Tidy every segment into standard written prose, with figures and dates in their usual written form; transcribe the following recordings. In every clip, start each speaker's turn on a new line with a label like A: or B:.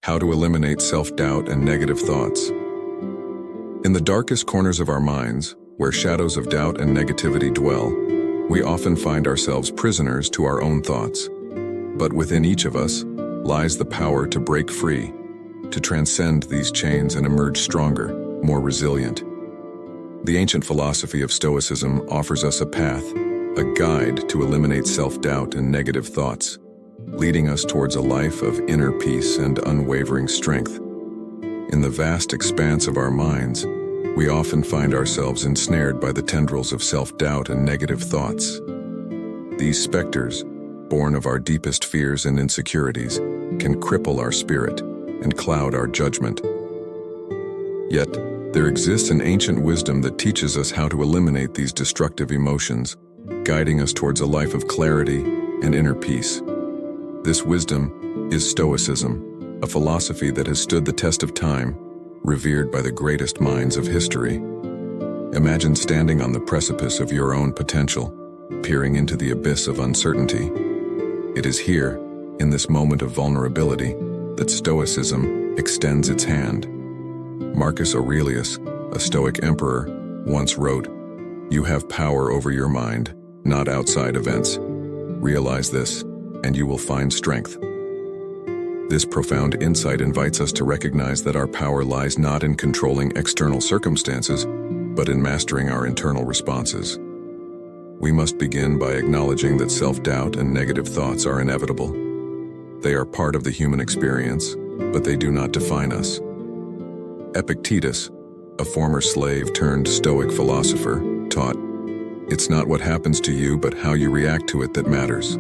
A: How to eliminate self-doubt and negative thoughts. In the darkest corners of our minds, where shadows of doubt and negativity dwell, we often find ourselves prisoners to our own thoughts. But within each of us lies the power to break free, to transcend these chains and emerge stronger, more resilient. The ancient philosophy of Stoicism offers us a path, a guide to eliminate self-doubt and negative thoughts, leading us towards a life of inner peace and unwavering strength. In the vast expanse of our minds, we often find ourselves ensnared by the tendrils of self-doubt and negative thoughts. These specters, born of our deepest fears and insecurities, can cripple our spirit and cloud our judgment. Yet, there exists an ancient wisdom that teaches us how to eliminate these destructive emotions, guiding us towards a life of clarity and inner peace. This wisdom is Stoicism, a philosophy that has stood the test of time, revered by the greatest minds of history. Imagine standing on the precipice of your own potential, peering into the abyss of uncertainty. It is here, in this moment of vulnerability, that Stoicism extends its hand. Marcus Aurelius, a Stoic emperor, once wrote, "You have power over your mind, not outside events. Realize this, and you will find strength." This profound insight invites us to recognize that our power lies not in controlling external circumstances, but in mastering our internal responses. We must begin by acknowledging that self-doubt and negative thoughts are inevitable. They are part of the human experience, but they do not define us. Epictetus, a former slave turned Stoic philosopher, taught, "It's not what happens to you, but how you react to it that matters."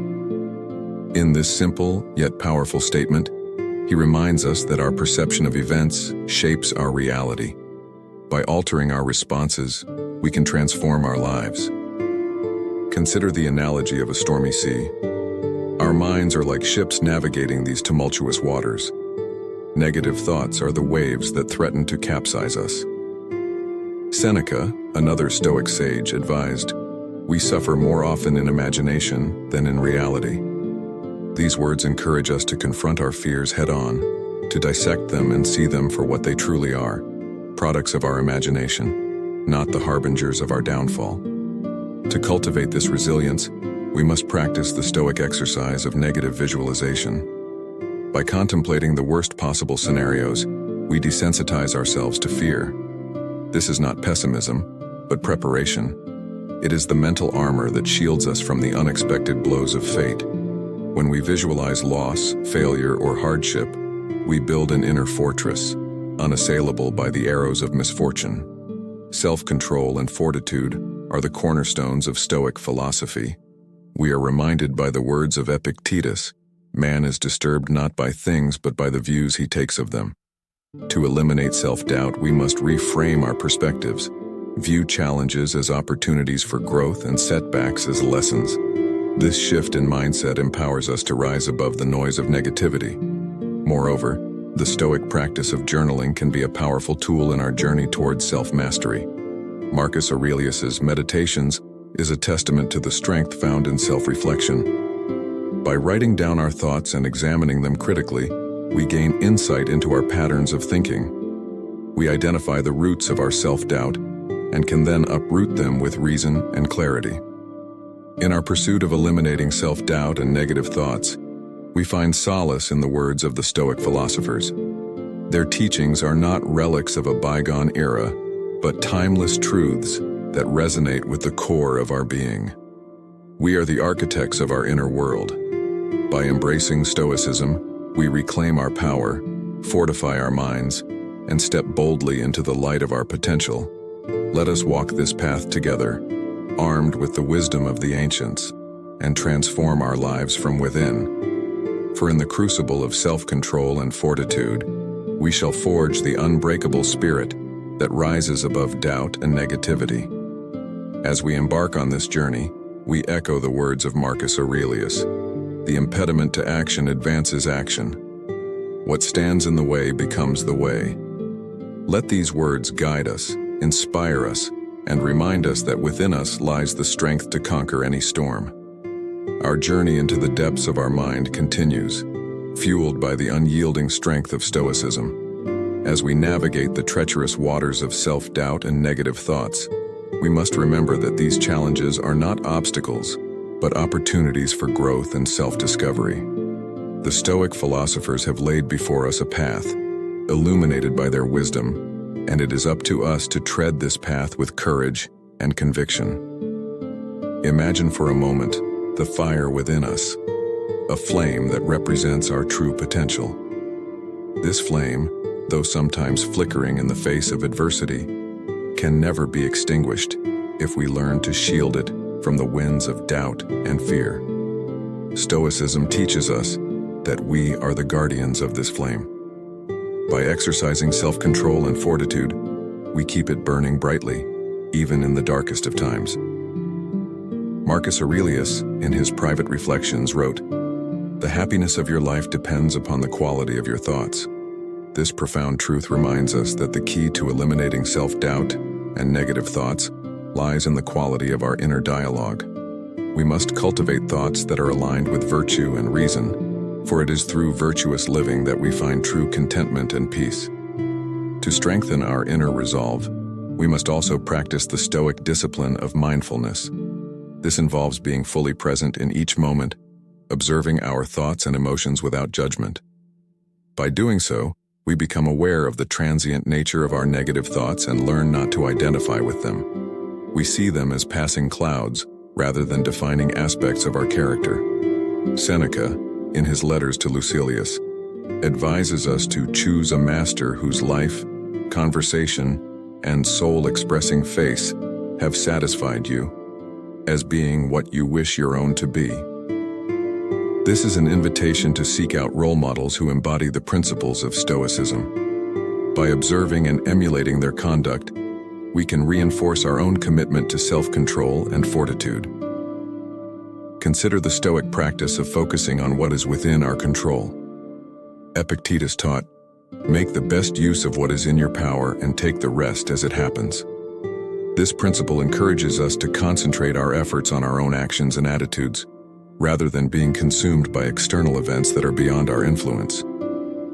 A: In this simple yet powerful statement, he reminds us that our perception of events shapes our reality. By altering our responses, we can transform our lives. Consider the analogy of a stormy sea. Our minds are like ships navigating these tumultuous waters. Negative thoughts are the waves that threaten to capsize us. Seneca, another Stoic sage, advised, "We suffer more often in imagination than in reality." These words encourage us to confront our fears head-on, to dissect them and see them for what they truly are, products of our imagination, not the harbingers of our downfall. To cultivate this resilience, we must practice the Stoic exercise of negative visualization. By contemplating the worst possible scenarios, we desensitize ourselves to fear. This is not pessimism, but preparation. It is the mental armor that shields us from the unexpected blows of fate. When we visualize loss, failure, or hardship, we build an inner fortress, unassailable by the arrows of misfortune. Self-control and fortitude are the cornerstones of Stoic philosophy. We are reminded by the words of Epictetus, "Man is disturbed not by things but by the views he takes of them." To eliminate self-doubt, we must reframe our perspectives, view challenges as opportunities for growth and setbacks as lessons. This shift in mindset empowers us to rise above the noise of negativity. Moreover, the Stoic practice of journaling can be a powerful tool in our journey towards self-mastery. Marcus Aurelius's Meditations is a testament to the strength found in self-reflection. By writing down our thoughts and examining them critically, we gain insight into our patterns of thinking. We identify the roots of our self-doubt and can then uproot them with reason and clarity. In our pursuit of eliminating self-doubt and negative thoughts, we find solace in the words of the Stoic philosophers. Their teachings are not relics of a bygone era, but timeless truths that resonate with the core of our being. We are the architects of our inner world. By embracing Stoicism, we reclaim our power, fortify our minds, and step boldly into the light of our potential. Let us walk this path together, armed with the wisdom of the ancients, and transform our lives from within. For in the crucible of self-control and fortitude, we shall forge the unbreakable spirit that rises above doubt and negativity. As we embark on this journey, we echo the words of Marcus Aurelius, "The impediment to action advances action. What stands in the way becomes the way." Let these words guide us, inspire us, and remind us that within us lies the strength to conquer any storm. Our journey into the depths of our mind continues, fueled by the unyielding strength of stoicism. As we navigate the treacherous waters of self-doubt and negative thoughts, we must remember that these challenges are not obstacles, but opportunities for growth and self-discovery. The Stoic philosophers have laid before us a path, illuminated by their wisdom, and it is up to us to tread this path with courage and conviction. Imagine for a moment the fire within us, a flame that represents our true potential. This flame, though sometimes flickering in the face of adversity, can never be extinguished if we learn to shield it from the winds of doubt and fear. Stoicism teaches us that we are the guardians of this flame. By exercising self-control and fortitude, we keep it burning brightly, even in the darkest of times. Marcus Aurelius, in his Private Reflections, wrote, "The happiness of your life depends upon the quality of your thoughts." This profound truth reminds us that the key to eliminating self-doubt and negative thoughts lies in the quality of our inner dialogue. We must cultivate thoughts that are aligned with virtue and reason, for it is through virtuous living that we find true contentment and peace. To strengthen our inner resolve, we must also practice the Stoic discipline of mindfulness. This involves being fully present in each moment, observing our thoughts and emotions without judgment. By doing so, we become aware of the transient nature of our negative thoughts and learn not to identify with them. We see them as passing clouds rather than defining aspects of our character. Seneca, in his letters to Lucilius, advises us to choose a master whose life, conversation, and soul-expressing face have satisfied you, as being what you wish your own to be. This is an invitation to seek out role models who embody the principles of Stoicism. By observing and emulating their conduct, we can reinforce our own commitment to self-control and fortitude. Consider the Stoic practice of focusing on what is within our control. Epictetus taught, "Make the best use of what is in your power and take the rest as it happens." This principle encourages us to concentrate our efforts on our own actions and attitudes, rather than being consumed by external events that are beyond our influence.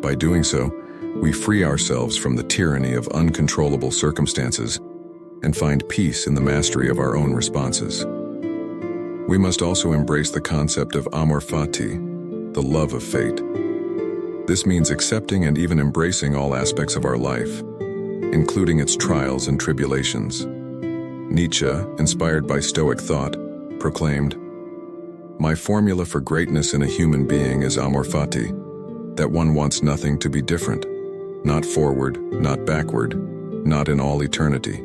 A: By doing so, we free ourselves from the tyranny of uncontrollable circumstances and find peace in the mastery of our own responses. We must also embrace the concept of amor fati, the love of fate. This means accepting and even embracing all aspects of our life, including its trials and tribulations. Nietzsche, inspired by Stoic thought, proclaimed, "My formula for greatness in a human being is amor fati, that one wants nothing to be different, not forward, not backward, not in all eternity."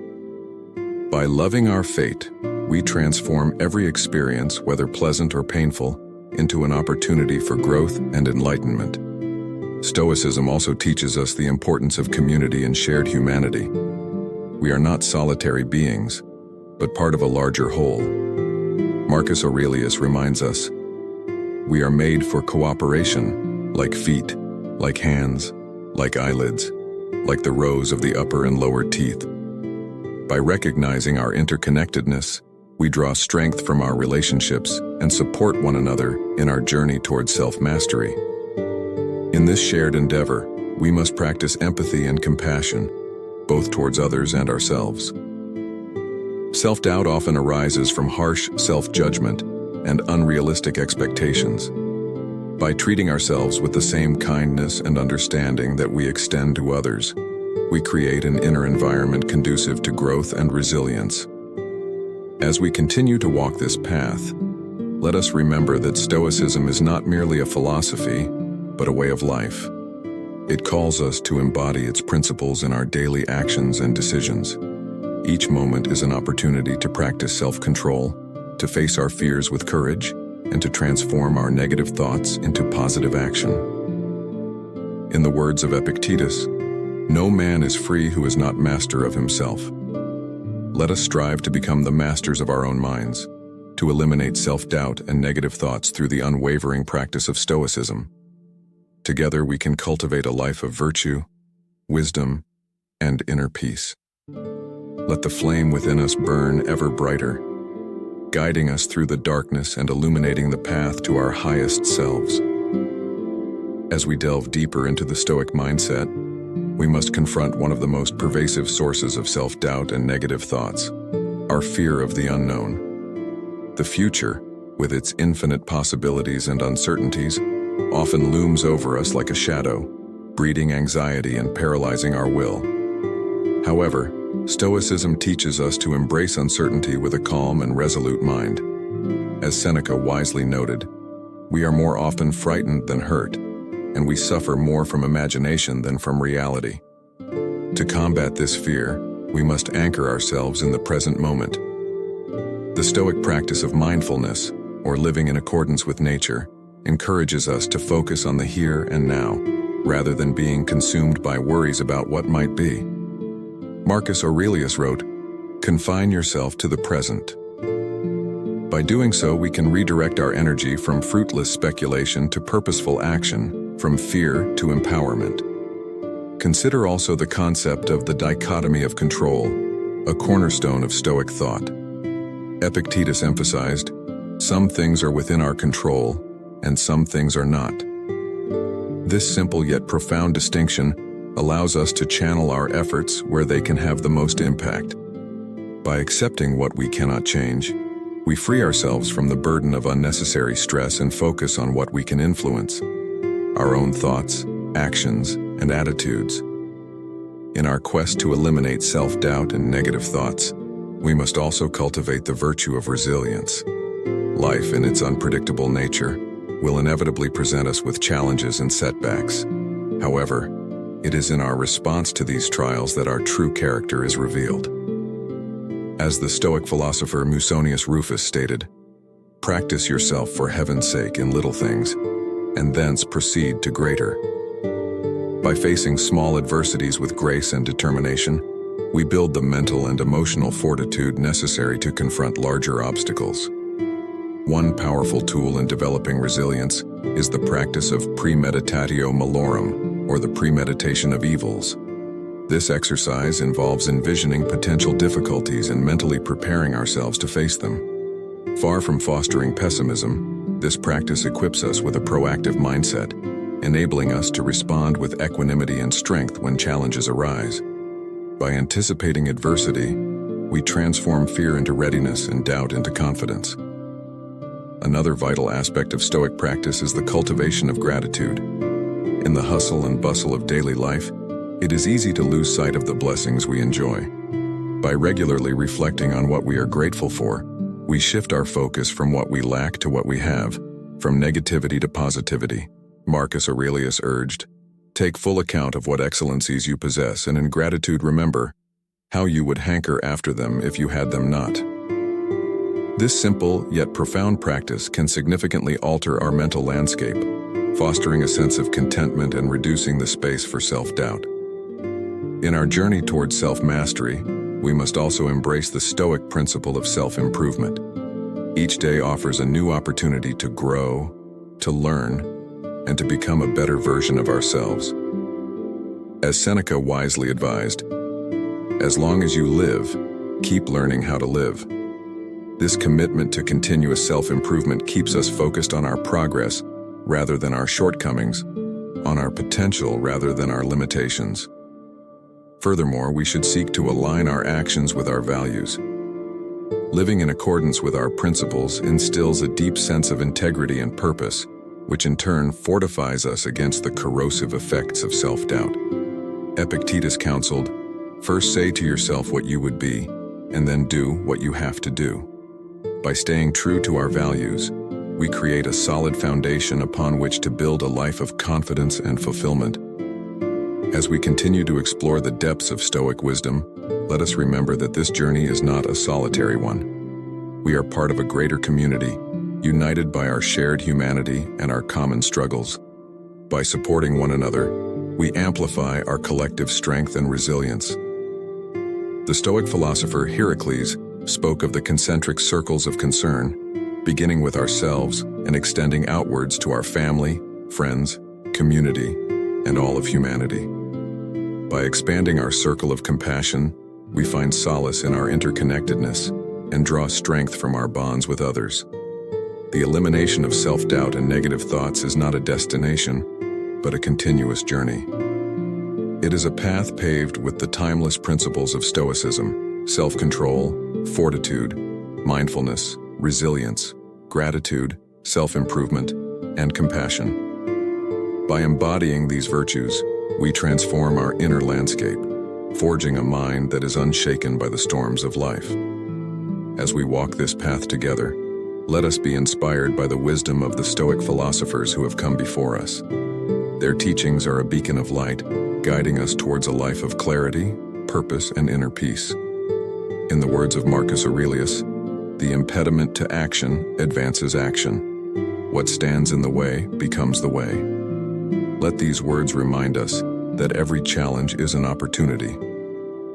A: By loving our fate, we transform every experience, whether pleasant or painful, into an opportunity for growth and enlightenment. Stoicism also teaches us the importance of community and shared humanity. We are not solitary beings, but part of a larger whole. Marcus Aurelius reminds us, "We are made for cooperation, like feet, like hands, like eyelids, like the rows of the upper and lower teeth." By recognizing our interconnectedness, we draw strength from our relationships and support one another in our journey towards self-mastery. In this shared endeavor, we must practice empathy and compassion, both towards others and ourselves. Self-doubt often arises from harsh self-judgment and unrealistic expectations. By treating ourselves with the same kindness and understanding that we extend to others, we create an inner environment conducive to growth and resilience. As we continue to walk this path, let us remember that Stoicism is not merely a philosophy, but a way of life. It calls us to embody its principles in our daily actions and decisions. Each moment is an opportunity to practice self-control, to face our fears with courage, and to transform our negative thoughts into positive action. In the words of Epictetus, "No man is free who is not master of himself." Let us strive to become the masters of our own minds, to eliminate self-doubt and negative thoughts through the unwavering practice of Stoicism. Together we can cultivate a life of virtue, wisdom, and inner peace. Let the flame within us burn ever brighter, guiding us through the darkness and illuminating the path to our highest selves. As we delve deeper into the Stoic mindset, we must confront one of the most pervasive sources of self-doubt and negative thoughts: our fear of the unknown. The future, with its infinite possibilities and uncertainties, often looms over us like a shadow, breeding anxiety and paralyzing our will. However, Stoicism teaches us to embrace uncertainty with a calm and resolute mind. As Seneca wisely noted, we are more often frightened than hurt, and we suffer more from imagination than from reality. To combat this fear, we must anchor ourselves in the present moment. The Stoic practice of mindfulness, or living in accordance with nature, encourages us to focus on the here and now, rather than being consumed by worries about what might be. Marcus Aurelius wrote, "Confine yourself to the present." By doing so, we can redirect our energy from fruitless speculation to purposeful action, from fear to empowerment. Consider also the concept of the dichotomy of control, a cornerstone of Stoic thought. Epictetus emphasized, "Some things are within our control, and some things are not." This simple yet profound distinction allows us to channel our efforts where they can have the most impact. By accepting what we cannot change, we free ourselves from the burden of unnecessary stress and focus on what we can influence: our own thoughts, actions, and attitudes. In our quest to eliminate self-doubt and negative thoughts, we must also cultivate the virtue of resilience. Life, in its unpredictable nature, will inevitably present us with challenges and setbacks. However, it is in our response to these trials that our true character is revealed. As the Stoic philosopher Musonius Rufus stated, "Practice yourself for heaven's sake in little things, and thence proceed to greater." By facing small adversities with grace and determination, we build the mental and emotional fortitude necessary to confront larger obstacles. One powerful tool in developing resilience is the practice of premeditatio malorum, or the premeditation of evils. This exercise involves envisioning potential difficulties and mentally preparing ourselves to face them. Far from fostering pessimism, this practice equips us with a proactive mindset, enabling us to respond with equanimity and strength when challenges arise. By anticipating adversity, we transform fear into readiness and doubt into confidence. Another vital aspect of Stoic practice is the cultivation of gratitude. In the hustle and bustle of daily life, it is easy to lose sight of the blessings we enjoy. By regularly reflecting on what we are grateful for, we shift our focus from what we lack to what we have, from negativity to positivity. Marcus Aurelius urged, "Take full account of what excellencies you possess, and in gratitude remember how you would hanker after them if you had them not." This simple yet profound practice can significantly alter our mental landscape, fostering a sense of contentment and reducing the space for self-doubt. In our journey towards self-mastery, we must also embrace the Stoic principle of self-improvement. Each day offers a new opportunity to grow, to learn, and to become a better version of ourselves. As Seneca wisely advised, "As long as you live, keep learning how to live." This commitment to continuous self-improvement keeps us focused on our progress rather than our shortcomings, on our potential rather than our limitations. Furthermore, we should seek to align our actions with our values. Living in accordance with our principles instills a deep sense of integrity and purpose, which in turn fortifies us against the corrosive effects of self-doubt. Epictetus counseled, "First say to yourself what you would be, and then do what you have to do." By staying true to our values, we create a solid foundation upon which to build a life of confidence and fulfillment. As we continue to explore the depths of Stoic wisdom, let us remember that this journey is not a solitary one. We are part of a greater community, united by our shared humanity and our common struggles. By supporting one another, we amplify our collective strength and resilience. The Stoic philosopher Heracles spoke of the concentric circles of concern, beginning with ourselves and extending outwards to our family, friends, community, and all of humanity. By expanding our circle of compassion, we find solace in our interconnectedness and draw strength from our bonds with others. The elimination of self-doubt and negative thoughts is not a destination, but a continuous journey. It is a path paved with the timeless principles of stoicism, self-control, fortitude, mindfulness, resilience, gratitude, self-improvement, and compassion. By embodying these virtues, we transform our inner landscape, forging a mind that is unshaken by the storms of life. As we walk this path together, let us be inspired by the wisdom of the Stoic philosophers who have come before us. Their teachings are a beacon of light, guiding us towards a life of clarity, purpose, and inner peace. In the words of Marcus Aurelius, the impediment to action advances action. What stands in the way becomes the way. Let these words remind us that every challenge is an opportunity,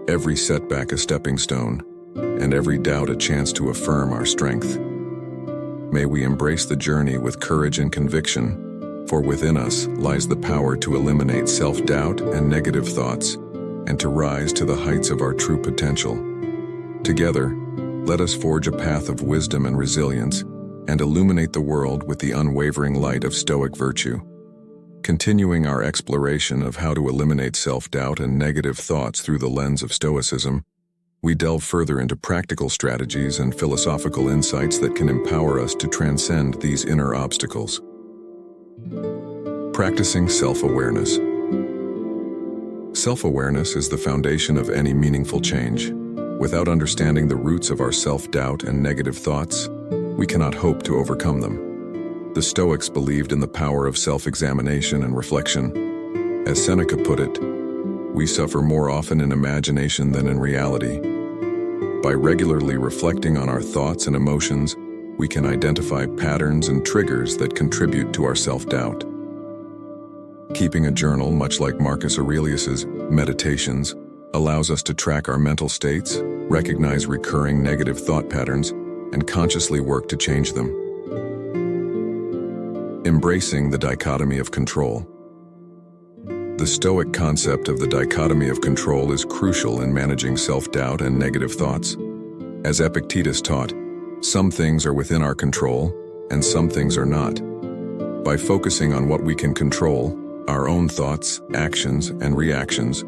A: every setback a stepping stone, and every doubt a chance to affirm our strength. May we embrace the journey with courage and conviction, for within us lies the power to eliminate self-doubt and negative thoughts, and to rise to the heights of our true potential. Together, let us forge a path of wisdom and resilience, and illuminate the world with the unwavering light of Stoic virtue. Continuing our exploration of how to eliminate self-doubt and negative thoughts through the lens of Stoicism, we delve further into practical strategies and philosophical insights that can empower us to transcend these inner obstacles. Practicing self-awareness. Self-awareness is the foundation of any meaningful change. Without understanding the roots of our self-doubt and negative thoughts, we cannot hope to overcome them. The Stoics believed in the power of self-examination and reflection. As Seneca put it, we suffer more often in imagination than in reality. By regularly reflecting on our thoughts and emotions, we can identify patterns and triggers that contribute to our self-doubt. Keeping a journal, much like Marcus Aurelius's Meditations, allows us to track our mental states, recognize recurring negative thought patterns, and consciously work to change them. Embracing the dichotomy of control. The Stoic concept of the dichotomy of control is crucial in managing self-doubt and negative thoughts. As Epictetus taught, some things are within our control, and some things are not. By focusing on what we can control, our own thoughts, actions, and reactions,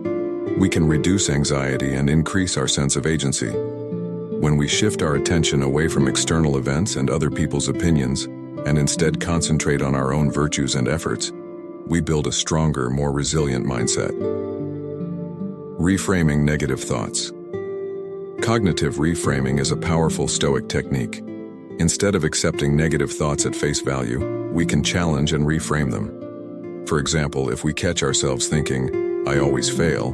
A: we can reduce anxiety and increase our sense of agency. When we shift our attention away from external events and other people's opinions, and instead concentrate on our own virtues and efforts, we build a stronger, more resilient mindset. Reframing negative thoughts. Cognitive reframing is a powerful Stoic technique. Instead of accepting negative thoughts at face value, we can challenge and reframe them. For example, if we catch ourselves thinking, "I always fail,"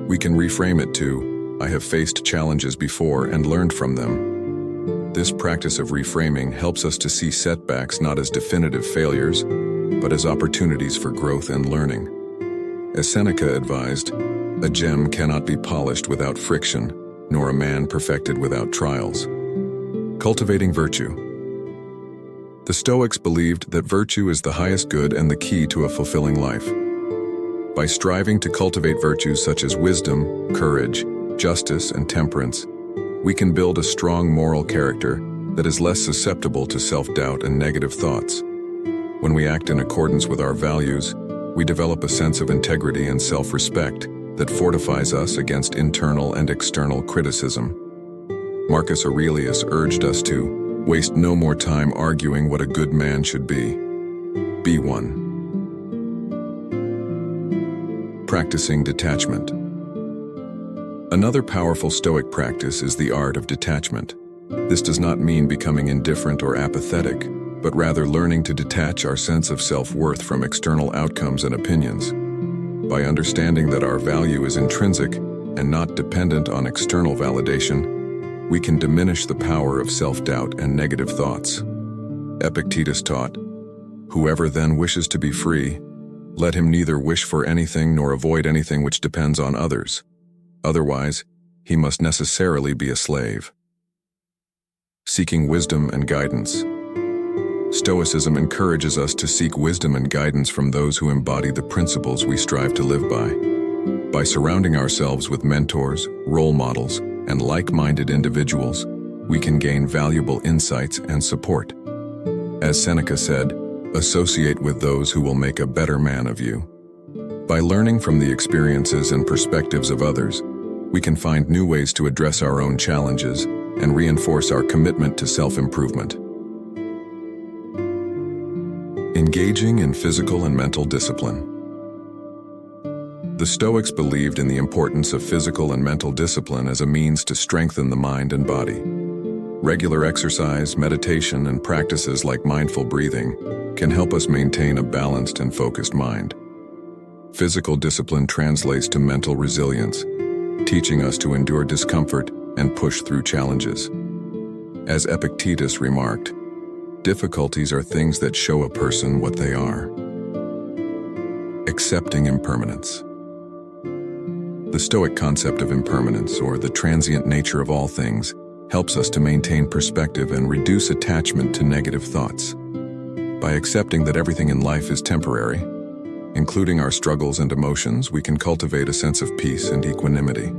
A: we can reframe it to, "I have faced challenges before and learned from them." This practice of reframing helps us to see setbacks not as definitive failures, but as opportunities for growth and learning. As Seneca advised, "A gem cannot be polished without friction, nor a man perfected without trials." Cultivating virtue. The Stoics believed that virtue is the highest good and the key to a fulfilling life. By striving to cultivate virtues such as wisdom, courage, justice, and temperance, we can build a strong moral character that is less susceptible to self-doubt and negative thoughts. When we act in accordance with our values, we develop a sense of integrity and self-respect that fortifies us against internal and external criticism. Marcus Aurelius urged us to waste no more time arguing what a good man should be. Be one. Practicing detachment. Another powerful Stoic practice is the art of detachment. This does not mean becoming indifferent or apathetic, but rather learning to detach our sense of self-worth from external outcomes and opinions. By understanding that our value is intrinsic and not dependent on external validation, we can diminish the power of self-doubt and negative thoughts. Epictetus taught, "Whoever then wishes to be free, let him neither wish for anything nor avoid anything which depends on others. Otherwise, he must necessarily be a slave." Seeking wisdom and guidance. Stoicism encourages us to seek wisdom and guidance from those who embody the principles we strive to live by. By surrounding ourselves with mentors, role models, and like-minded individuals, we can gain valuable insights and support. As Seneca said, Associate with those who will make a better man of you. By learning from the experiences and perspectives of others, we can find new ways to address our own challenges and reinforce our commitment to self-improvement. Engaging in physical and mental discipline. The Stoics believed in the importance of physical and mental discipline as a means to strengthen the mind and body. Regular exercise, meditation, and practices like mindful breathing can help us maintain a balanced and focused mind. Physical discipline translates to mental resilience, teaching us to endure discomfort and push through challenges. As Epictetus remarked, difficulties are things that show a person what they are. Accepting impermanence. The Stoic concept of impermanence, or the transient nature of all things, helps us to maintain perspective and reduce attachment to negative thoughts. By accepting that everything in life is temporary, including our struggles and emotions, we can cultivate a sense of peace and equanimity.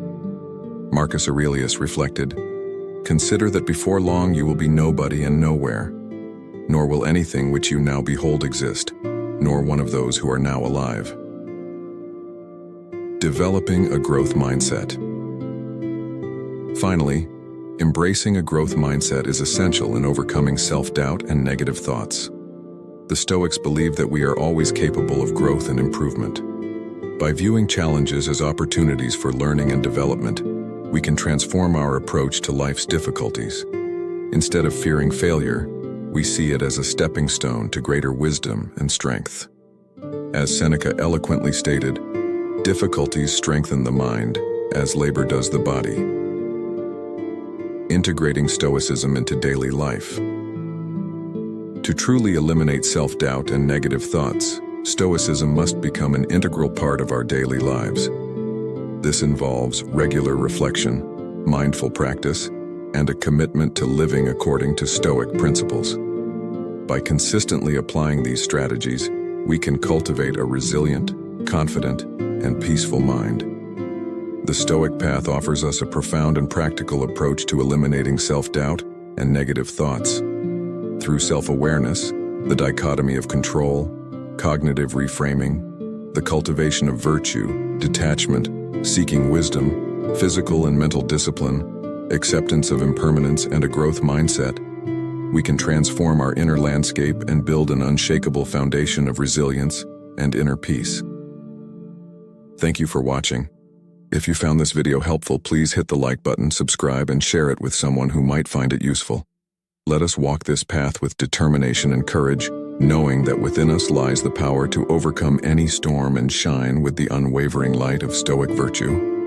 A: Marcus Aurelius reflected, "Consider that before long you will be nobody and nowhere, nor will anything which you now behold exist, nor one of those who are now alive." Developing a growth mindset. Finally, embracing a growth mindset is essential in overcoming self-doubt and negative thoughts. The Stoics believe that we are always capable of growth and improvement. By viewing challenges as opportunities for learning and development, we can transform our approach to life's difficulties. Instead of fearing failure, we see it as a stepping stone to greater wisdom and strength. As Seneca eloquently stated, "Difficulties strengthen the mind, as labor does the body." Integrating Stoicism into daily life. To truly eliminate self-doubt and negative thoughts, Stoicism must become an integral part of our daily lives. This involves regular reflection, mindful practice, and a commitment to living according to Stoic principles. By consistently applying these strategies, we can cultivate a resilient, confident, and peaceful mind. The Stoic path offers us a profound and practical approach to eliminating self-doubt and negative thoughts. Through self-awareness, the dichotomy of control, cognitive reframing, the cultivation of virtue, detachment, seeking wisdom, physical and mental discipline, acceptance of impermanence, and a growth mindset, we can transform our inner landscape and build an unshakable foundation of resilience and inner peace. Thank you for watching. If you found this video helpful, please hit the like button, subscribe, and share it with someone who might find it useful. Let us walk this path with determination and courage, knowing that within us lies the power to overcome any storm and shine with the unwavering light of Stoic virtue.